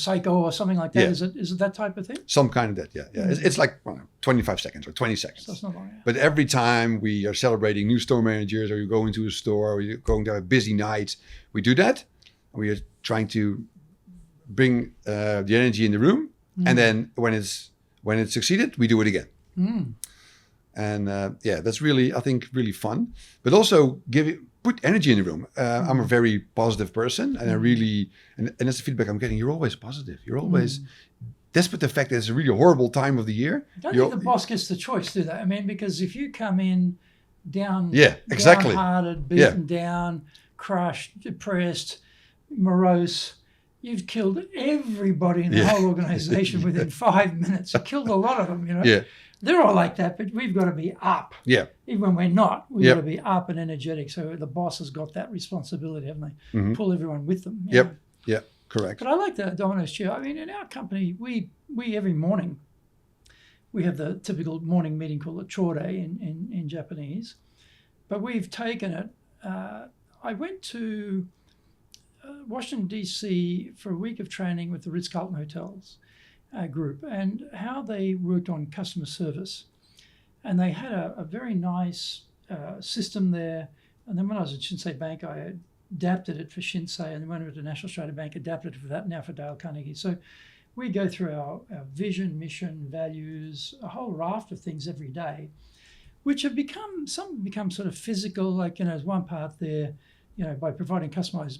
Psycho or something like that? Yeah. Is it that type of thing? Some kind of that, yeah. It's like 25 seconds or 20 seconds. So it's not long, yeah. But every time we are celebrating new store managers or you go into a store or you're going to have a busy night, we do that. We are trying to bring the energy in the room. And then when it's succeeded, we do it again. And that's really, I think, really fun. But also put energy in the room. I'm a very positive person, and I really, and that's the feedback I'm getting. You're always positive. You're always, despite the fact that it's a really horrible time of the year. I don't think the boss gets the choice, do they? I mean, because if you come in exactly. downhearted, beaten down, crushed, depressed, morose, you've killed everybody in the whole organization within 5 minutes. You killed a lot of them, Yeah. They're all like that, but we've got to be up. Yeah. Even when we're not, we've got to be up and energetic. So the boss has got that responsibility, haven't they? Pull everyone with them. Yep. Yeah, correct. But I like the Domino's chair. I mean, in our company, we every morning, we have the typical morning meeting called a chore in Japanese. But we've taken it. I went to Washington, D.C. for a week of training with the Ritz-Carlton Hotels group and how they worked on customer service. And they had a very nice system there. And then when I was at Shinsei Bank, I adapted it for Shinsei, and then when I went to National Australia Bank, adapted it for that, now for Dale Carnegie. So we go through our vision, mission, values, a whole raft of things every day, which have become sort of physical, like, there's one part there, by providing customized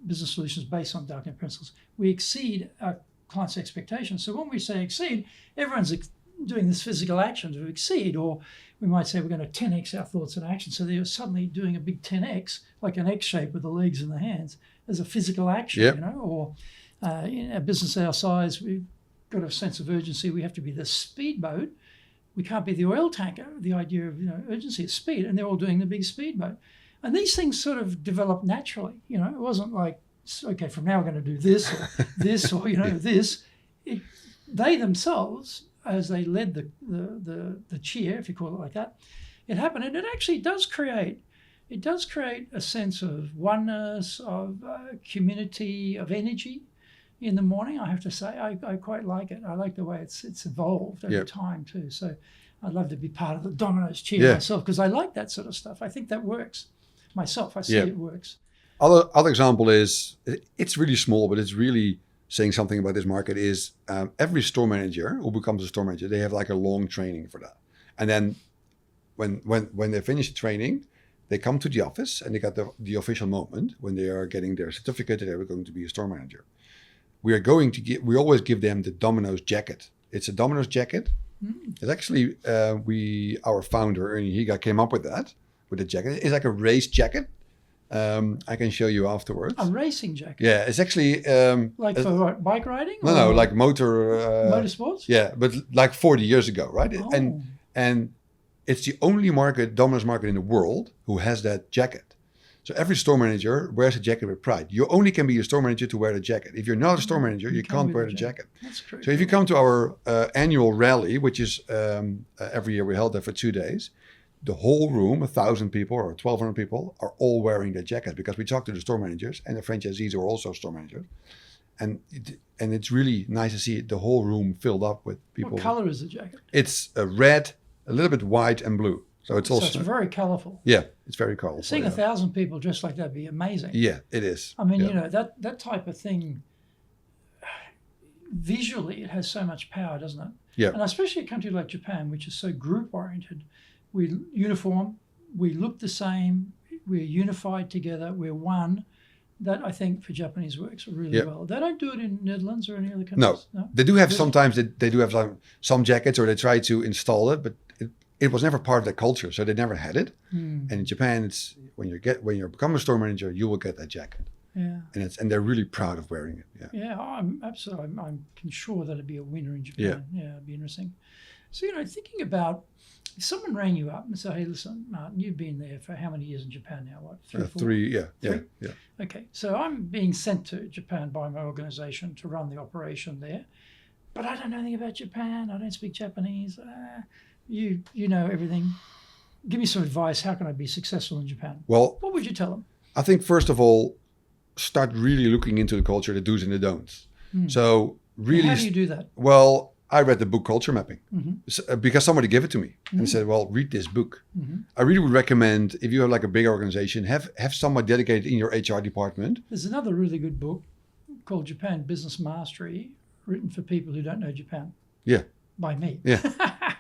business solutions based on Dark Net principles, we exceed our clients' expectations. So when we say exceed, everyone's doing this physical action to exceed, or we might say we're going to 10x our thoughts and actions. So they're suddenly doing a big 10x, like an X shape with the legs and the hands, as a physical action, or in a business our size, we've got a sense of urgency. We have to be the speedboat. We can't be the oil tanker. The idea of urgency is speed, and they're all doing the big speedboat. And these things sort of develop naturally. It wasn't like, okay, from now we're going to do this or this or this. They themselves, as they led the cheer, if you call it like that, it happened, and it actually does create a sense of oneness, of community, of energy in the morning. I have to say, I quite like it. I like the way it's evolved over time too. So I'd love to be part of the Domino's cheer myself, because I like that sort of stuff. I think that works myself. I see it works. Other example is, it's really small, but it's really saying something about this market, is every store manager who becomes a store manager, they have like a long training for that. And then when they finish the training, they come to the office and they got the official moment when they are getting their certificate that they were going to be a store manager. We always give them the Domino's jacket. It's a Domino's jacket. It's actually, our founder, Ernie Higa, came up with the jacket. It's like a race jacket. I can show you afterwards. A racing jacket? Yeah, it's actually... like for what, bike riding? No, like motorsports? Yeah, but like 40 years ago, right? Oh. And it's the only Domino's market in the world who has that jacket. So every store manager wears a jacket with pride. You only can be a store manager to wear the jacket. If you're not a store manager, you can't wear the jacket. That's true. So if you come to our annual rally, which is every year we held that for 2 days, the whole room, 1,000 people or 1,200 people, are all wearing their jacket because we talk to the store managers and the franchisees who are also store managers. And it's really nice to see the whole room filled up with people. What color is the jacket? It's red, a little bit white and blue. So it's also... it's very colourful. Yeah, it's very colorful. Seeing 1,000 people dressed like that would be amazing. Yeah, it is. I mean, that type of thing, visually, it has so much power, doesn't it? Yeah. And especially a country like Japan, which is so group-oriented. We're uniform, we look the same, we're unified together, we're one. That, I think, for Japanese works really well. They don't do it in Netherlands or any other countries. No. They do have sometimes, they do have some jackets, or they try to install it, but it was never part of their culture, so they never had it. And in Japan, it's when you become a store manager, you will get that jacket. Yeah. And they're really proud of wearing it. Yeah. Yeah, I'm sure that'd be a winner in Japan. Yeah, it'd be interesting. So, thinking about, if someone rang you up and said, "Hey, listen, Martin, you've been there for how many years in Japan now? What, 3, 4? 3, Three? yeah. Okay, so I'm being sent to Japan by my organization to run the operation there, but I don't know anything about Japan. I don't speak Japanese. You know everything. Give me some advice. How can I be successful in Japan?" Well, what would you tell them? I think first of all, start really looking into the culture, the do's and the don'ts. So really, how do you do that? Well, I read the book Culture Mapping because somebody gave it to me and said, "Well, read this book." I really would recommend, if you have like a big organization, have someone dedicated in your HR department. There's another really good book called Japan Business Mastery, written for people who don't know Japan. Yeah. By me. Yeah.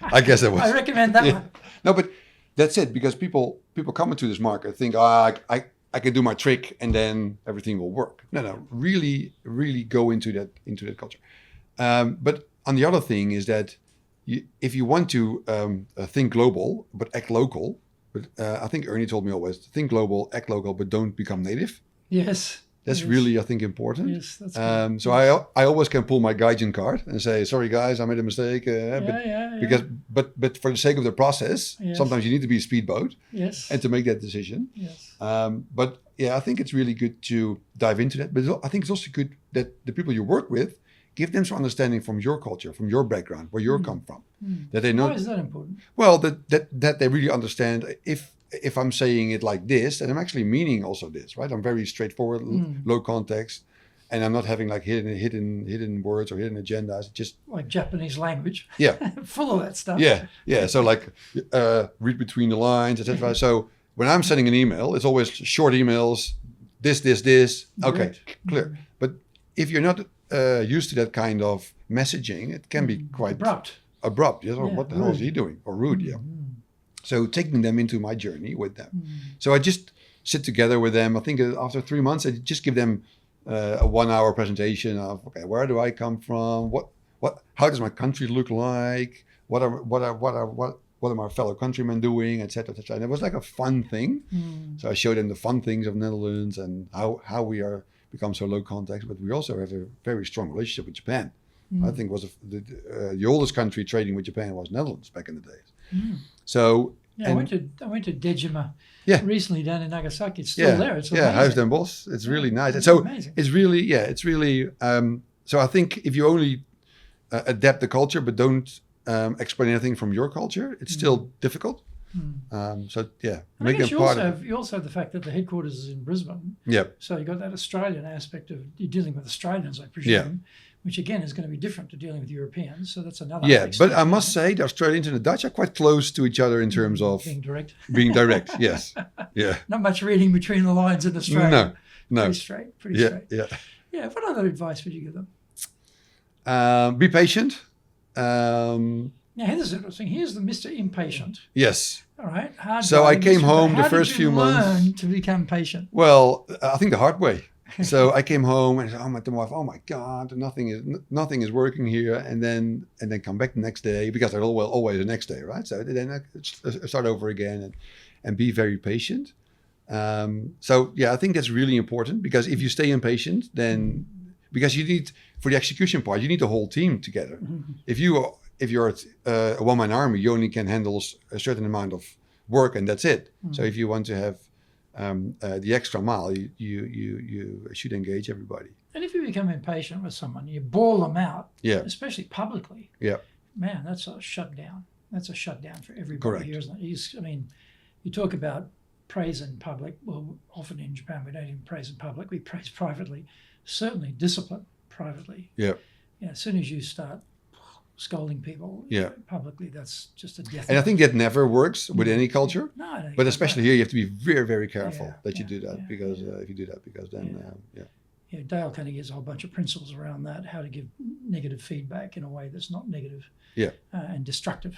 I guess that was. I recommend that one. No, but that's it, because people come into this market think, I can do my trick and then everything will work. No, really, really go into that culture. But on the other thing is that if you want to think global but act local, but I think Ernie told me always, think global, act local, but don't become native. Yes. That's really, I think, important. Yes, that's good. So I always can pull my gaijin card and say, "Sorry guys, I made a mistake." But for the sake of the process, sometimes you need to be a speedboat. Yes. And to make that decision. Yes. But yeah, I think it's really good to dive into that. But I think it's also good that the people you work with, give them some understanding from your culture, from your background, where you come from. That they know. Why is that important? Well, that they really understand if I'm saying it like this, and I'm actually meaning also this, right? I'm very straightforward, low context, and I'm not having like hidden words or hidden agendas. Just like Japanese language. Yeah. Full of that stuff. Yeah. So like read between the lines, etc. So when I'm sending an email, it's always short emails. This. Okay, clear. But if you're not used to that kind of messaging, it can be quite abrupt. Yes, or what the hell is he doing? Or rude. Yeah. So taking them into my journey with them. So I just sit together with them. I think after 3 months, I just give them a 1-hour presentation of, okay, where do I come from? How does my country look like? What are my fellow countrymen doing, etc. And it was like a fun thing. So I showed them the fun things of Netherlands and how we are become so low context, but we also have a very strong relationship with Japan. I think the oldest country trading with Japan was Netherlands back in the days. So I went to Dejima recently down in Nagasaki. It's still there. It's amazing. Huis den Bosch. It's really nice. And so amazing. It's really. So I think if you only adapt the culture but don't explain anything from your culture, it's still difficult. Make them part of it. You also have the fact that the headquarters is in Brisbane. Yeah. So you've got that Australian aspect of you're dealing with Australians, I presume, which again is going to be different to dealing with Europeans. So that's another. Yeah, but I must say the Australians and the Dutch are quite close to each other in terms of being direct. Yes. Yeah. Not much reading between the lines in Australia. No. Pretty straight. Yeah. Yeah. What other advice would you give them? Be patient. Now, here's interesting. Here's the Mr. Impatient. Yes. All right. Hard So I driving came is- home the how first did few you months. learn to become patient? Well, I think the hard way. So I came home and I said, "Oh my, to my wife, oh my God, nothing is working here." And then come back the next day, because there's always a next day, right? So then I start over again and be very patient. So yeah, I think that's really important, because if you stay impatient, then because you need, for the execution part, you need the whole team together. Mm-hmm. If you're a one-man army, you only can handle a certain amount of work, and that's it. Mm-hmm. So if you want to have the extra mile, you should engage everybody. And if you become impatient with someone, you bawl them out, Yeah. especially publicly. Yeah. Man, that's a shutdown. That's a shutdown for everybody Correct. here, isn't it? I mean, you talk about praise in public. Well, often in Japan, we don't even praise in public. We praise privately. Certainly discipline privately. Yeah. Yeah, as soon as you start scolding people publicly, that's just a death. And I think that never works with any culture. No, I don't But think especially here, you have to be very, very careful that you do that, yeah, because if you do that, because then, Yeah, Dale kind of gives a whole bunch of principles around that, how to give negative feedback in a way that's not negative and destructive.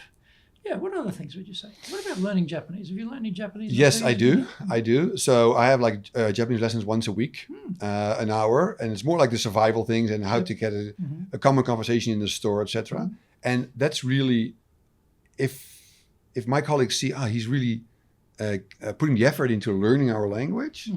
Yeah, what other things would you say? What about learning Japanese? Have you learned any Japanese? Yes, I do. I do. So I have like Japanese lessons once a week, an hour, and it's more like the survival things and how to get a common conversation in the store, etc. And that's really, if my colleagues see, he's really putting the effort into learning our language,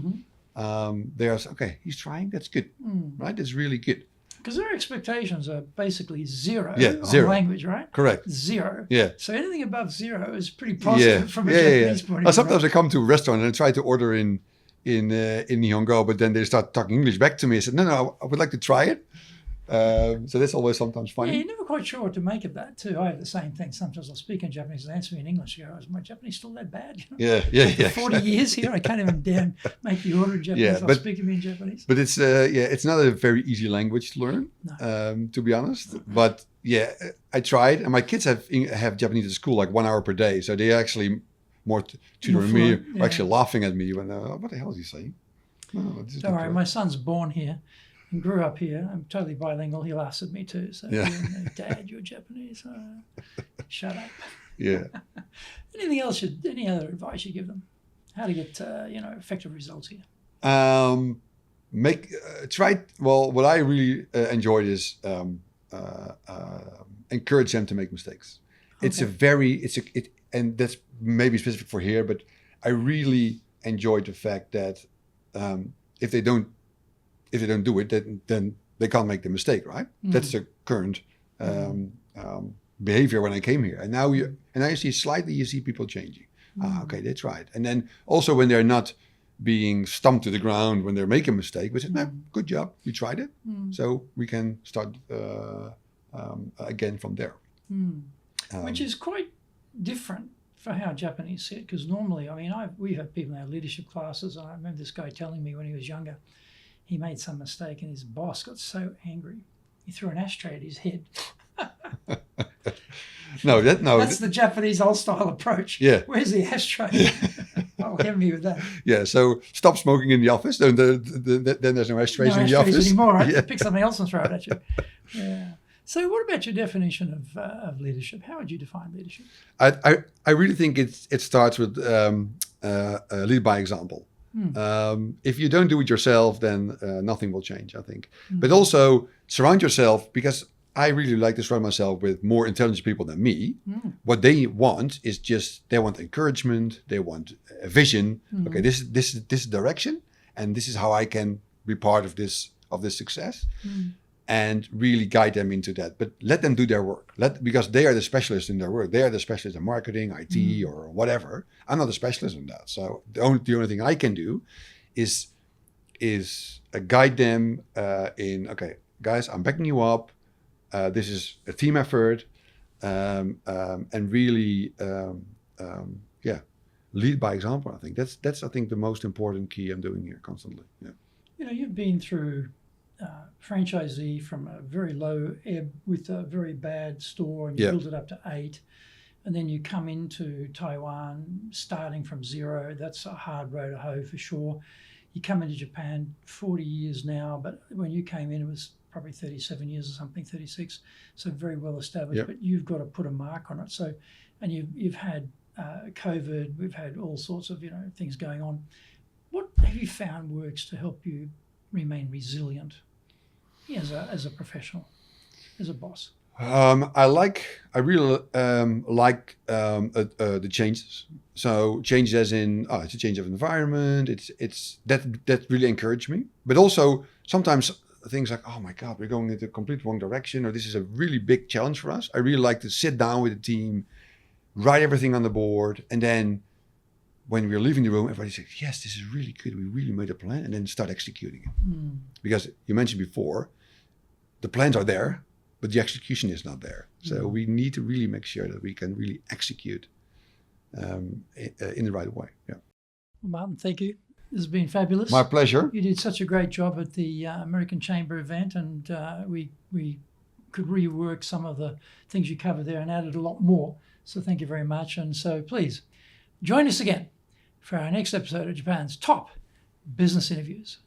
there's, okay, he's trying, that's good, right? That's really good. Because their expectations are basically zero zero. on language, right? Correct. Zero. Yeah. So anything above zero is pretty positive from a Japanese point of view. Sometimes I come to a restaurant and I try to order in Nihongo, but then they start talking English back to me. I said, no, I would like to try it. So that's always sometimes funny. Yeah, you're never quite sure what to make of that too. I have the same thing. Sometimes I'll speak in Japanese and answer me in English. You go, is my Japanese still that bad? You know? Yeah. 40 years here, I can't even damn make the order in Japanese. I'll speak to me in Japanese. But it's it's not a very easy language to learn, to be honest. But yeah, I tried, and my kids have Japanese at school like 1 hour per day, so they actually more tutoring me, actually laughing at me when what the hell is he saying? No, don't worry, my son's born here and grew up here. I'm totally bilingual. He laughs at me too. So, Dad, you're Japanese. Shut up. Yeah. Anything else? Any other advice you give them? How to get effective results here? What I really enjoyed is encourage them to make mistakes. Okay. And that's maybe specific for here, but I really enjoyed the fact that if they don't do it, then they can't make the mistake, right? That's the current behavior when I came here. And now you see people changing. Okay, they tried. And then also when they're not being stumped to the ground when they're making a mistake, we said, no, good job, you tried it. So we can start again from there. Which is quite different for how Japanese see it, because normally, I mean, we've had people in our leadership classes, and I remember this guy telling me when he was younger, he made some mistake and his boss got so angry, he threw an ashtray at his head. That's the Japanese old style approach. Yeah. Where's the ashtray? I'll hit me with that. Yeah, so stop smoking in the office, then there's no ashtrays in the office. Anymore, right? Yeah. Pick something else and throw it at you. Yeah. So what about your definition of leadership? How would you define leadership? I really think it starts with lead by example. If you don't do it yourself, then nothing will change, I think. But also surround yourself, because I really like to surround myself with more intelligent people than me. What they want is they want encouragement. They want a vision. Okay, this is direction, and this is how I can be part of this success. And really guide them into that. But let them do their work. Because they are the specialists in their work. They are the specialists in marketing, IT, or whatever. I'm not a specialist in that. So the only thing I can do is guide them in, okay, guys, I'm backing you up. This is a team effort. And really, lead by example, I think. That's I think, the most important key I'm doing here constantly. Yeah. You've been through franchisee from a very low ebb with a very bad store, and you built it up to 8, and then you come into Taiwan starting from 0. That's a hard row to hoe for sure. You come into Japan 40 years now, but when you came in it was probably 37 years or something, 36, so very well established. But you've got to put a mark on it. So, and you've had COVID. We've had all sorts of things going on. What have you found works to help you remain resilient as a professional, as a boss? I really like the changes. So changes as in it's a change of environment. It's that really encouraged me. But also sometimes things like, oh my God, we're going in the complete wrong direction, or this is a really big challenge for us. I really like to sit down with the team, write everything on the board, and then when we're leaving the room, everybody says, yes, this is really good. We really made a plan, and then start executing it. Because you mentioned before, the plans are there, but the execution is not there. So we need to really make sure that we can really execute in the right way. Yeah. Well, Martin, thank you. This has been fabulous. My pleasure. You did such a great job at the American Chamber event, and we could rework some of the things you covered there and added a lot more. So thank you very much. And so please join us again for our next episode of Japan's top business interviews.